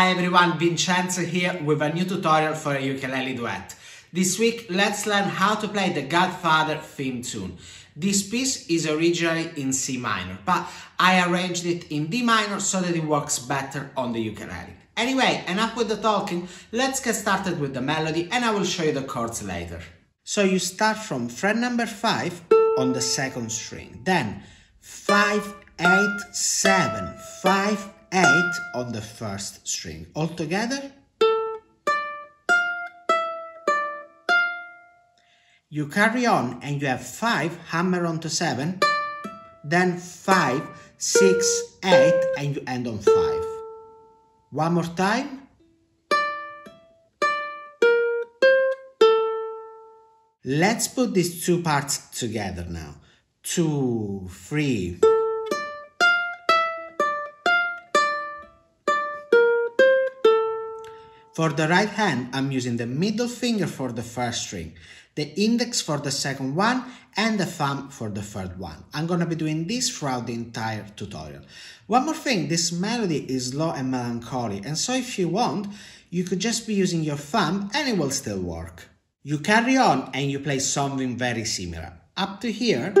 Hi everyone, Vincenzo here with a new tutorial for a ukulele duet. This week, let's learn how to play the Godfather theme tune. This piece is originally in C minor, but I arranged it in D minor so that it works better on the ukulele. Anyway, enough with the talking, let's get started with the melody and I will show you the chords later. So you start from fret number 5 on the second string, then 5, 8, 7, 5, 8 on the first string. All together. You carry on and you have 5, hammer onto 7, then 5, 6, 8 and you end on 5. One more time. Let's put these two parts together now. 2, 3. For the right hand, I'm using the middle finger for the first string, the index for the second one, and the thumb for the third one. I'm gonna be doing this throughout the entire tutorial. One more thing, this melody is slow and melancholy, and so if you want, you could just be using your thumb and it will still work. You carry on and you play something very similar. Up to here,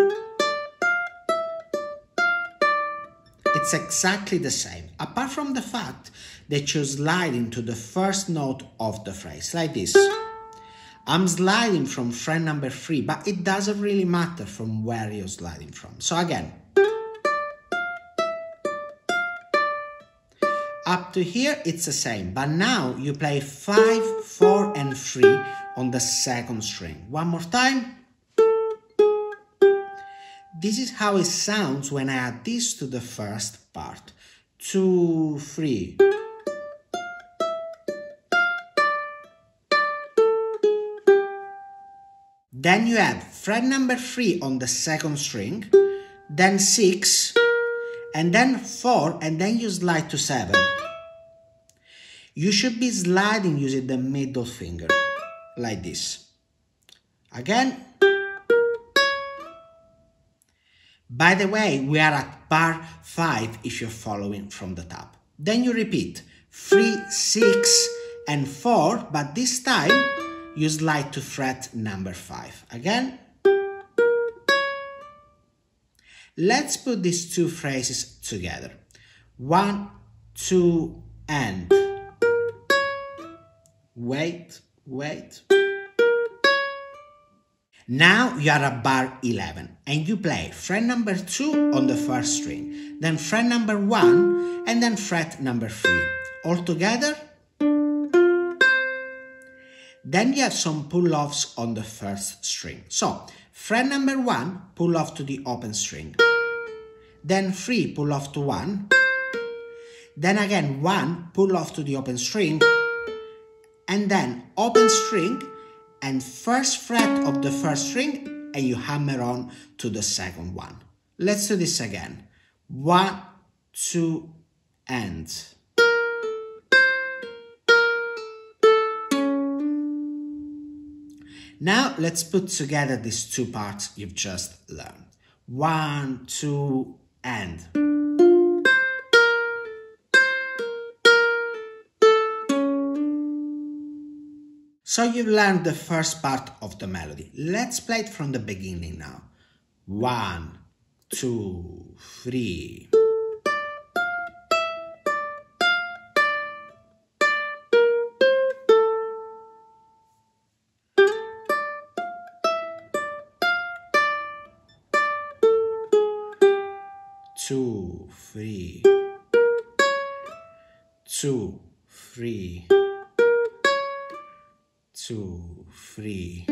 it's exactly the same, apart from the fact that you slide into the first note of the phrase, like this. I'm sliding from fret number 3, but it doesn't really matter from where you're sliding from. So again, up to here it's the same, but now you play 5, 4 and 3 on the second string. One more time. This is how it sounds when I add this to the first part. 2, 3. Then you add fret number 3 on the second string, then 6, and then 4, and then you slide to 7. You should be sliding using the middle finger, like this. Again. By the way, we are at bar 5 if you're following from the top. Then you repeat 3, 6, and 4, but this time you slide to fret number 5. Again. Let's put these two phrases together. 1, 2, and. Wait, wait. Now you are at bar 11 and you play fret number 2 on the first string, then fret number 1 and then fret number 3. All together. Then you have some pull-offs on the first string. So, fret number 1, pull off to the open string. Then 3, pull off to 1. Then again 1, pull off to the open string. And then open string and first fret of the first string and you hammer on to the second one. Let's do this again. 1, 2, and. Now let's put together these two parts you've just learned. 1, 2, and. So you've learned the first part of the melody. Let's play it from the beginning now. 1, 2, 3. Two, 3, 2, 3, 2, 3.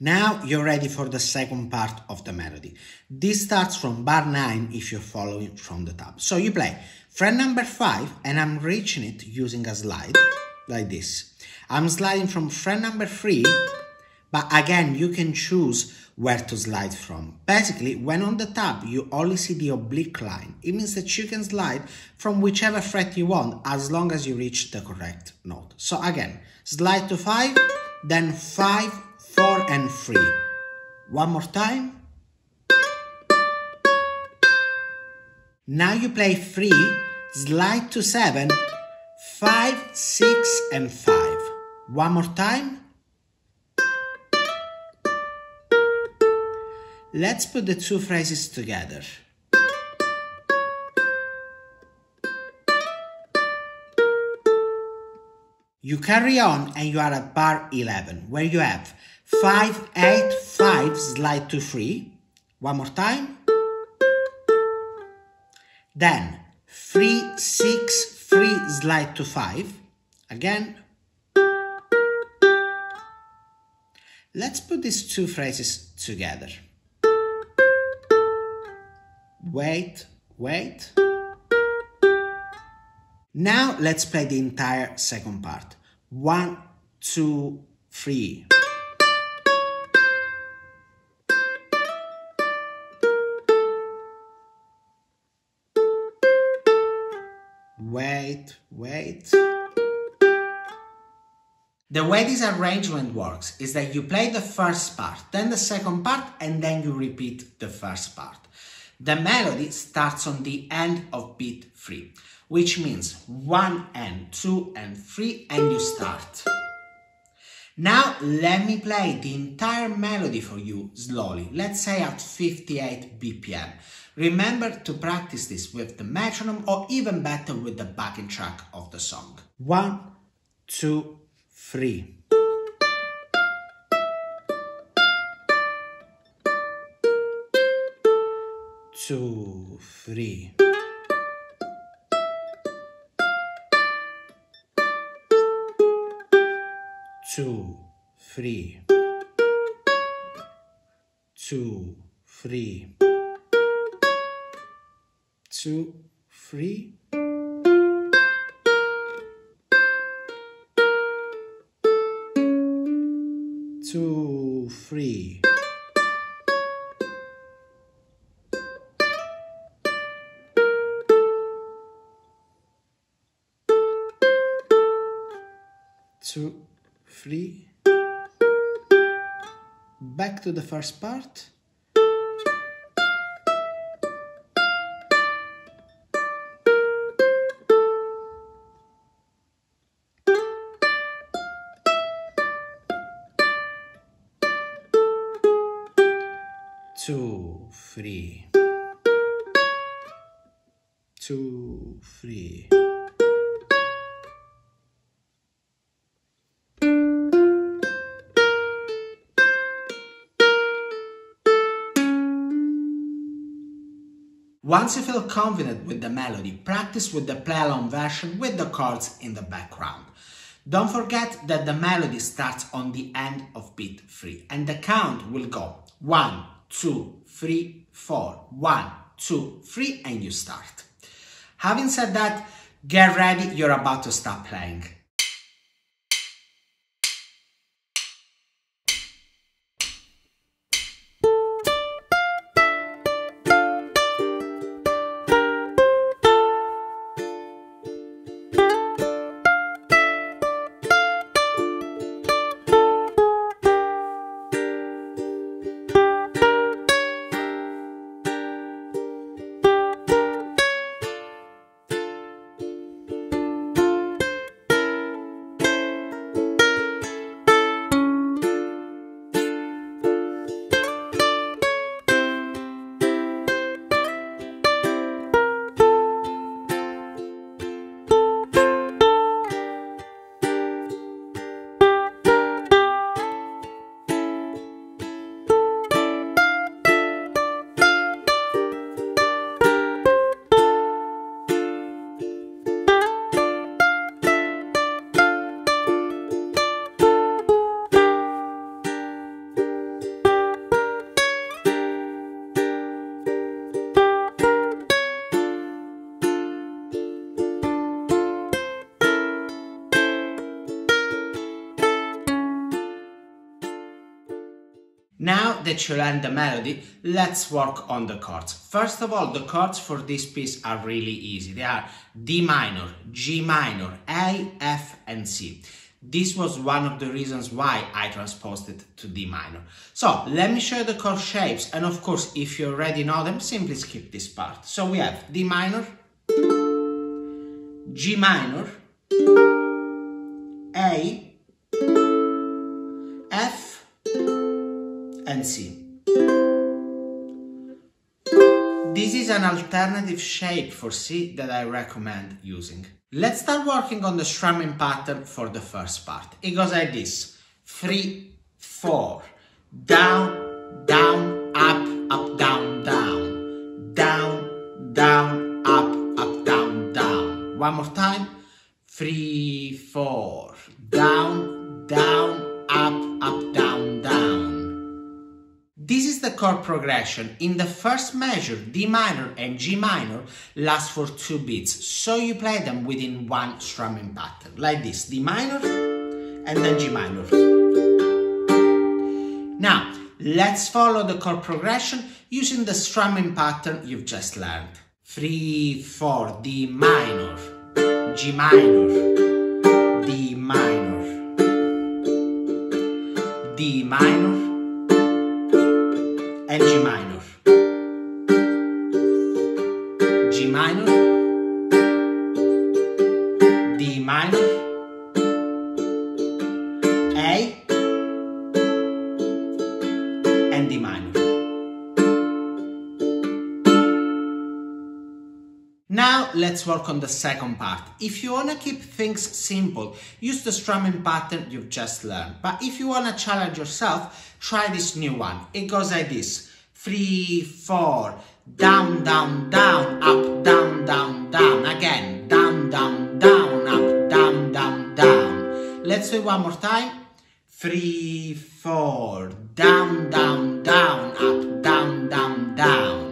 Now you're ready for the second part of the melody. This starts from bar 9 if you're following from the top. So you play fret number 5 and I'm reaching it using a slide like this. I'm sliding from fret number 3, but again you can choose where to slide from. Basically, when on the tab you only see the oblique line. It means that you can slide from whichever fret you want as long as you reach the correct note. So again, slide to 5, then 5, 4 and 3. One more time. Now you play 3, slide to 7, 5, 6 and 5. One more time. Let's put the two phrases together. You carry on and you are at bar 11, where you have 5, 8, 5, slide to 3. One more time. Then 3, 6, 3, slide to 5. Again. Let's put these two phrases together. Wait, wait. Now let's play the entire second part. 1, 2, 3. Wait, wait. The way this arrangement works is that you play the first part, then the second part, and then you repeat the first part. The melody starts on the end of beat 3, which means 1 and 2 and 3, and you start. Now let me play the entire melody for you slowly, let's say at 58 BPM. Remember to practice this with the metronome or even better with the backing track of the song. 1, 2, 3. 2, 3. 2, 3. 2, 3. 2, 3. 2, 3. Two, 3. Back to the first part. Two, 3. 2, 3. Once you feel confident with the melody, practice with the play-along version with the chords in the background. Don't forget that the melody starts on the end of beat 3 and the count will go 1, 2, 3, 4, 1, 2, 3 and you start. Having said that, get ready, you're about to start playing. Now that you learned the melody, let's work on the chords. First of all, the chords for this piece are really easy. They are D minor, G minor, A, F and C. This was one of the reasons why I transposed it to D minor. So let me show you the chord shapes, and of course if you already know them, simply skip this part. So we have D minor, G minor, A, F, and C. This is an alternative shape for C that I recommend using. Let's start working on the strumming pattern for the first part. It goes like this: 3, 4, down, down, up, down, down, down, down, up, down, down. One more time: 3, 4, down, down, up, down, down. This is the chord progression. In the first measure, D minor and G minor last for 2 beats, so you play them within one strumming pattern, like this: D minor and then G minor. Now, let's follow the chord progression using the strumming pattern you've just learned. 3, 4, D minor, G minor, D minor, D minor, and G minor, G minor, D minor, A, and D minor. Now let's work on the second part. If you want to keep things simple, use the strumming pattern you've just learned. But if you want to challenge yourself, try this new one. It goes like this: 3, 4, down, down, down, up, down, down, down. Again, down, down, down, up, down, down, down. Let's do it one more time. 3, 4, down, down, down, up, down, down, down.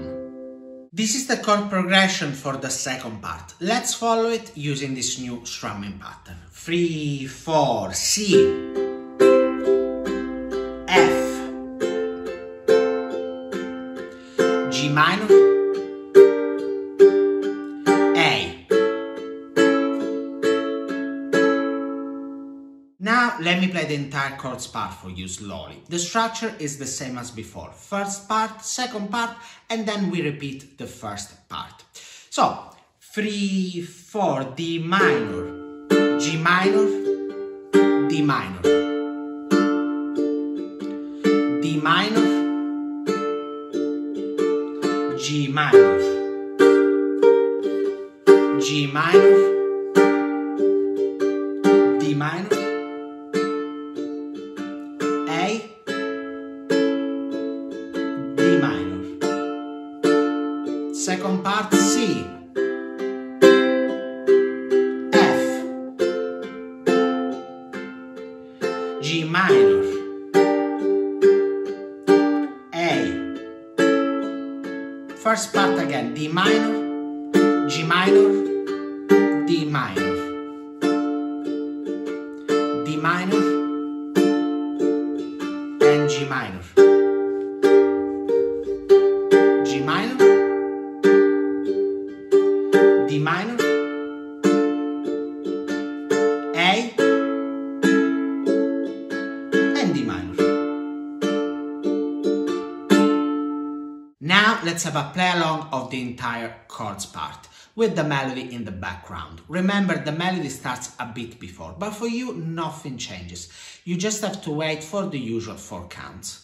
This is the chord progression for the second part. Let's follow it using this new strumming pattern. 3, 4, C, F, G minor, A. Now let me play the entire chords part for you slowly. The structure is the same as before. First part, second part, and then we repeat the first part. So, 3, 4, D minor, G minor, D minor, D minor, G minor, G minor, D minor, A, D minor. Second part, C, F, G minor, A. First part again: D minor, G minor, D minor, D minor, and G minor, G minor, D minor, A, and D minor. Now let's have a play along of the entire chords part with the melody in the background. Remember, the melody starts a bit before, but for you nothing changes. You just have to wait for the usual 4 counts.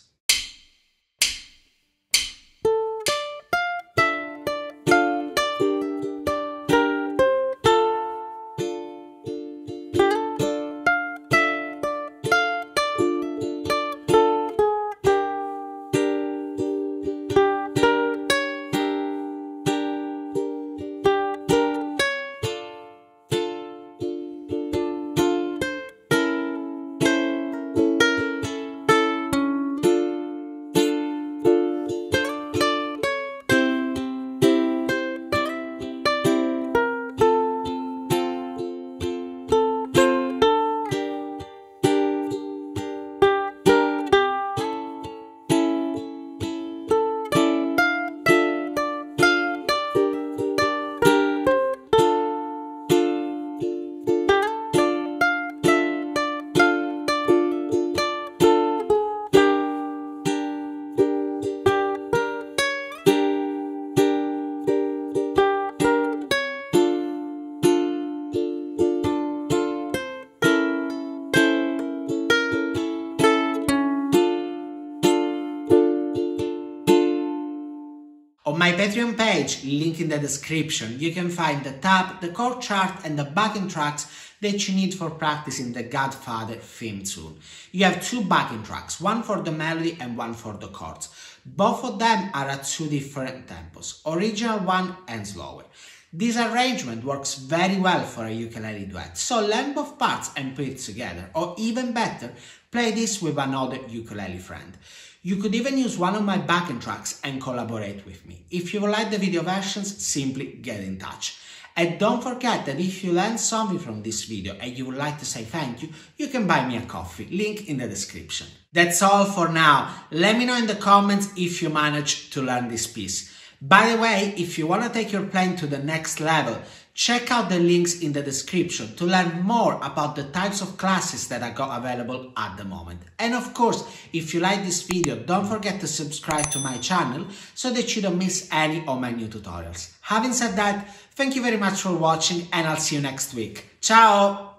my Patreon page, link in the description, you can find the tab, the chord chart and the backing tracks that you need for practicing the Godfather theme tune. You have two backing tracks, one for the melody and one for the chords. Both of them are at two different tempos, original one and slower. This arrangement works very well for a ukulele duet, so learn both parts and put it together, or even better, play this with another ukulele friend. You could even use one of my backing tracks and collaborate with me. If you would like the video versions, simply get in touch. And don't forget that if you learned something from this video and you would like to say thank you, you can buy me a coffee, link in the description. That's all for now. Let me know in the comments if you managed to learn this piece. By the way, if you want to take your playing to the next level, check out the links in the description to learn more about the types of classes that I got available at the moment. And of course, if you like this video, don't forget to subscribe to my channel so that you don't miss any of my new tutorials. Having said that, thank you very much for watching and I'll see you next week. Ciao!